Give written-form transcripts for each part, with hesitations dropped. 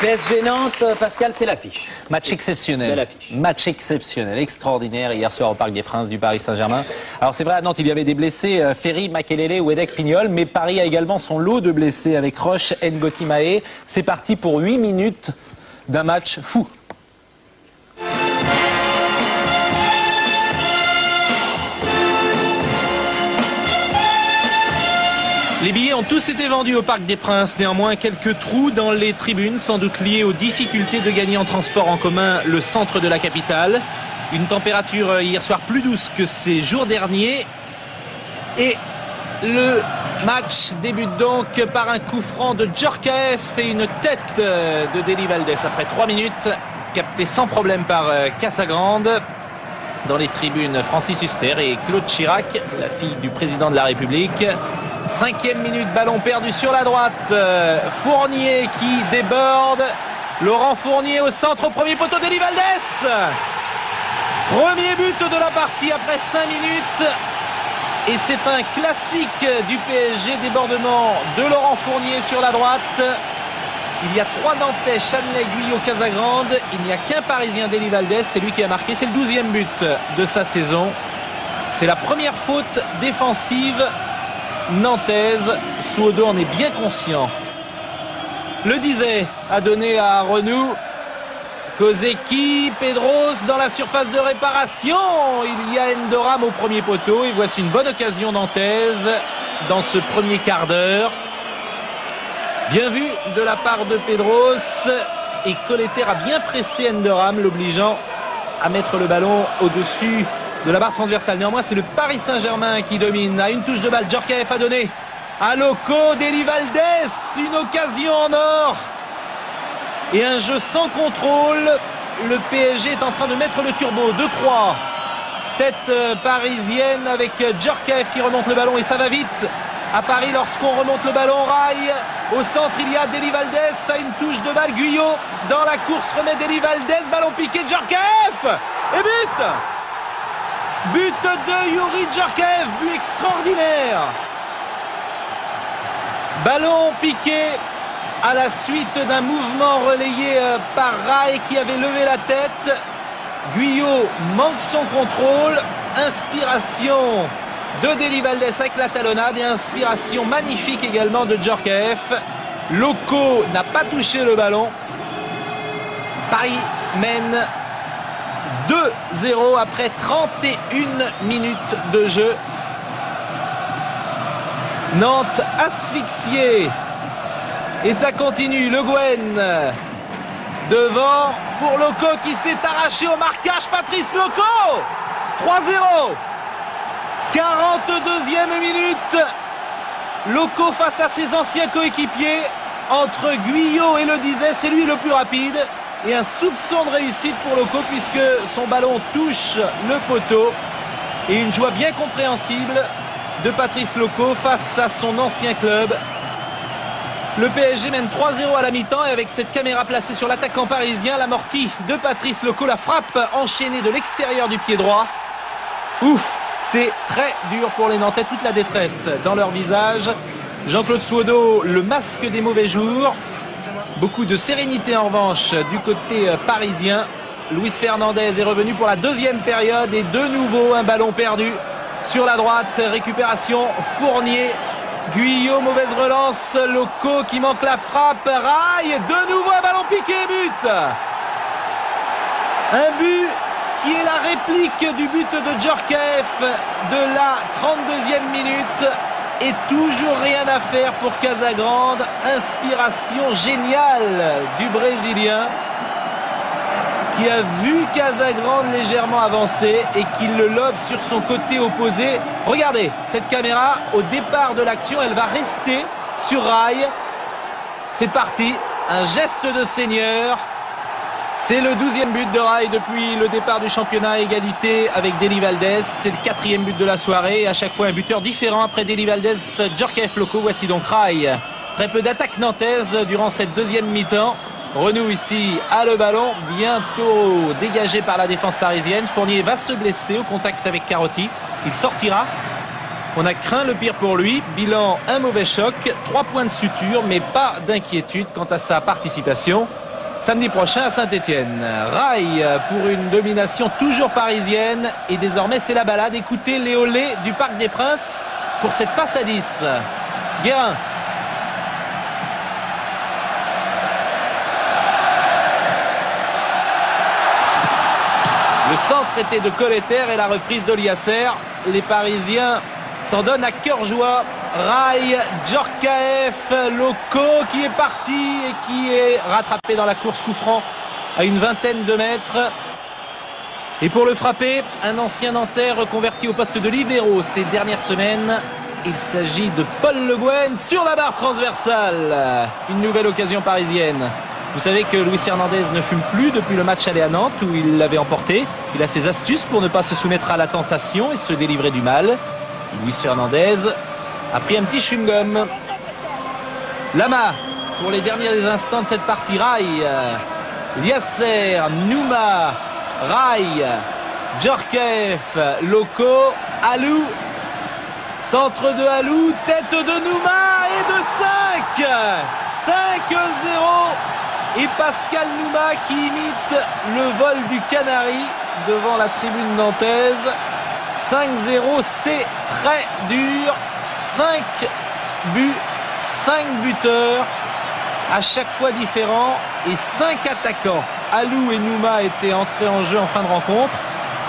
PSG Nantes, Pascal, c'est l'affiche. Match exceptionnel. Match exceptionnel, extraordinaire hier soir au Parc des Princes du Paris Saint-Germain. Alors c'est vrai, à Nantes, il y avait des blessés, Ferry, Makelele, Wedek, Pignol, mais Paris a également son lot de blessés avec Roche, Ngoti Mahé. C'est parti pour 8 minutes d'un match fou. Les billets ont tous été vendus au Parc des Princes. Néanmoins, quelques trous dans les tribunes, sans doute liés aux difficultés de gagner en transport en commun le centre de la capitale. Une température hier soir plus douce que ces jours derniers. Et le match débute donc par un coup franc de Djorkaeff et une tête de Deli Valdés après 3 minutes, capté sans problème par Casagrande. Dans les tribunes, Francis Huster et Claude Chirac, la fille du président de la République. 5e minute, ballon perdu sur la droite. Fournier qui déborde. Laurent Fournier au centre, au premier poteau, Deli Valdés. Premier but de la partie après 5 minutes. Et c'est un classique du PSG, débordement de Laurent Fournier sur la droite. Il y a 3 Nantais, Chanelay, Guyot, Casagrande. Il n'y a qu'un Parisien, Deli Valdés. C'est lui qui a marqué. C'est le 12e but de sa saison. C'est la première faute défensive nantaise. Suodo en est bien conscient. Le disait a donné à Renou. Kozeki, Pedros dans la surface de réparation. Il y a Endoram au premier poteau. Et voici une bonne occasion nantaise dans ce premier quart d'heure. Bien vu de la part de Pedros. Et Colleter a bien pressé Endoram, l'obligeant à mettre le ballon au-dessus de la barre transversale. Néanmoins, c'est le Paris Saint-Germain qui domine. À une touche de balle, Djorkaeff a donné à Loco, Deli Valdés, une occasion en or. Et un jeu sans contrôle. Le PSG est en train de mettre le turbo. De Croix, tête parisienne avec Djorkaeff qui remonte le ballon et ça va vite. À Paris, lorsqu'on remonte le ballon, Rail. Au centre, il y a Deli Valdés à une touche de balle. Guyot dans la course remet Deli Valdés. Ballon piqué, Djorkaeff. Et but! But de Youri Djorkaeff, but extraordinaire. Ballon piqué à la suite d'un mouvement relayé par Rail qui avait levé la tête. Guyot manque son contrôle. Inspiration de Deli Valdés avec la talonnade et inspiration magnifique également de Djorkaeff. Loco n'a pas touché le ballon. Paris mène 2-0 après 31 minutes de jeu. Nantes asphyxié. Et ça continue. Le Guen devant pour Loco qui s'est arraché au marquage. Patrice Loco. 3-0. 42e minute. Loco face à ses anciens coéquipiers. Entre Guyot et le disait, c'est lui le plus rapide. Et un soupçon de réussite pour Loco puisque son ballon touche le poteau. Et une joie bien compréhensible de Patrice Loco face à son ancien club. Le PSG mène 3-0 à la mi-temps et avec cette caméra placée sur l'attaquant parisien, l'amorti de Patrice Loco, la frappe enchaînée de l'extérieur du pied droit. Ouf, c'est très dur pour les Nantais, toute la détresse dans leur visage. Jean-Claude Suodo, le masque des mauvais jours. Beaucoup de sérénité en revanche du côté parisien. Luis Fernandez est revenu pour la deuxième période et de nouveau un ballon perdu sur la droite. Récupération Fournier. Guyot, mauvaise relance. Loco qui manque la frappe. Rail, de nouveau un ballon piqué, but. Un but qui est la réplique du but de Djorkaeff de la 32e minute. Et toujours rien à faire pour Casagrande. Inspiration géniale du Brésilien qui a vu Casagrande légèrement avancer et qui le lobe sur son côté opposé. Regardez cette caméra au départ de l'action, elle va rester sur Rail. C'est parti, un geste de seigneur. C'est le 12e but de Rail depuis le départ du championnat, égalité avec Deli Valdés. C'est le 4e but de la soirée et à chaque fois un buteur différent après Deli Valdés, Djorkaeff, Loco. Voici donc Rail. Très peu d'attaques nantaises durant cette deuxième mi-temps. Renou ici a le ballon, bientôt dégagé par la défense parisienne. Fournier va se blesser au contact avec Carotti. Il sortira. On a craint le pire pour lui. Bilan, un mauvais choc. 3 points de suture, mais pas d'inquiétude quant à sa participation. samedi prochain à Saint-Étienne. Rail pour une domination toujours parisienne. Et désormais, c'est la balade. Écoutez les olés du Parc des Princes pour cette passe à 10. Guérin. Le centre était de Colletter et la reprise d'Oliasser. Les Parisiens s'en donnent à cœur joie. Rail, Djorkaeff, Loco qui est parti et qui est rattrapé dans la course coup franc à une vingtaine de mètres. Et pour le frapper, un ancien Nantais reconverti au poste de libéraux ces dernières semaines. Il s'agit de Paul Le Guen sur la barre transversale. Une nouvelle occasion parisienne. Vous savez que Luis Fernandez ne fume plus depuis le match aller à Nantes où il l'avait emporté. Il a ses astuces pour ne pas se soumettre à la tentation et se délivrer du mal. Luis Fernandez a pris un petit chewing-gum. Lama pour les derniers instants de cette partie. Rail, Liasser, Nouma, Rail, Djorkaeff, Loco, Alou. Centre de Alou, tête de Nouma et de 5. 5-0. Et Pascal Nouma qui imite le vol du canari devant la tribune nantaise. 5-0, c'est très dur. 5 buts, 5 buteurs, à chaque fois différents, et 5 attaquants. Alou et Nouma étaient entrés en jeu en fin de rencontre,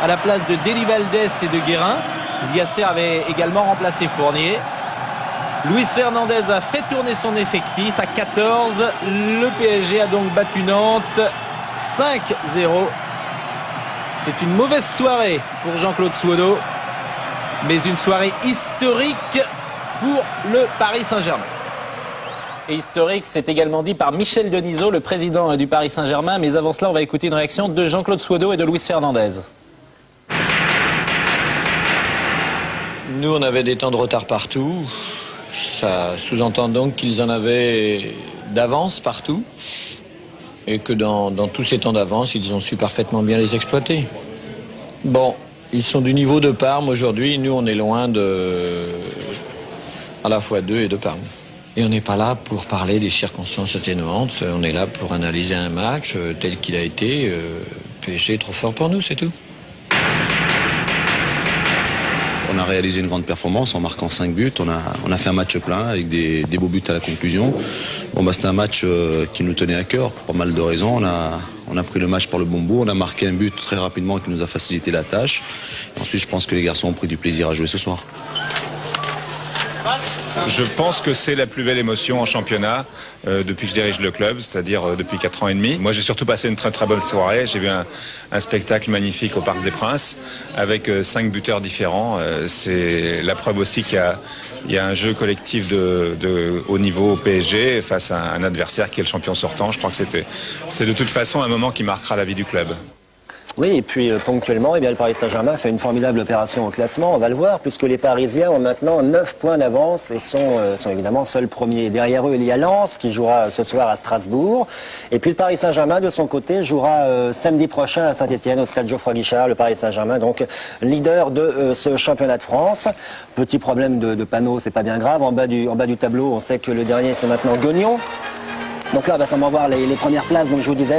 à la place de Deli Valdés et de Guérin. Liasser avait également remplacé Fournier. Luis Fernandez a fait tourner son effectif à 14. Le PSG a donc battu Nantes 5-0. C'est une mauvaise soirée pour Jean-Claude Suodo, mais une soirée historique pour le Paris Saint-Germain. Et historique, c'est également dit par Michel Denisot, le président du Paris Saint-Germain. Mais avant cela, on va écouter une réaction de Jean-Claude Suodo et de Luis Fernandez. Nous, on avait des temps de retard partout. Ça sous-entend donc qu'ils en avaient d'avance partout. Et que dans tous ces temps d'avance, ils ont su parfaitement bien les exploiter. Bon, ils sont du niveau de Parme aujourd'hui. Nous, on est loin à la fois d'eux et de Parme. Et on n'est pas là pour parler des circonstances atténuantes. On est là pour analyser un match tel qu'il a été. PSG est trop fort pour nous, c'est tout. On a réalisé une grande performance en marquant 5 buts. On a fait un match plein avec des beaux buts à la conclusion. Bon, c'était un match qui nous tenait à cœur pour pas mal de raisons. On a pris le match par le bon bout. On a marqué un but très rapidement qui nous a facilité la tâche. Et ensuite, je pense que les garçons ont pris du plaisir à jouer ce soir. Je pense que c'est la plus belle émotion en championnat depuis que je dirige le club, c'est-à-dire depuis 4 ans et demi. Moi, j'ai surtout passé une très très bonne soirée. J'ai vu un spectacle magnifique au Parc des Princes avec 5 buteurs différents. C'est la preuve aussi qu'il y a un jeu collectif de haut niveau au PSG face à un adversaire qui est le champion sortant. Je crois que c'est de toute façon un moment qui marquera la vie du club. Oui, et puis ponctuellement, eh bien, le Paris Saint-Germain fait une formidable opération au classement, on va le voir, puisque les Parisiens ont maintenant 9 points d'avance et sont évidemment seuls premiers. Derrière eux, il y a Lens qui jouera ce soir à Strasbourg. Et puis le Paris Saint-Germain, de son côté, jouera samedi prochain à Saint-Étienne, au stade Geoffroy-Guichard. Le Paris Saint-Germain, donc leader de ce championnat de France. Petit problème de panneau, c'est pas bien grave. En bas du tableau, on sait que le dernier, c'est maintenant Guignon. Donc là, on va sûrement voir les premières places, donc je vous disais.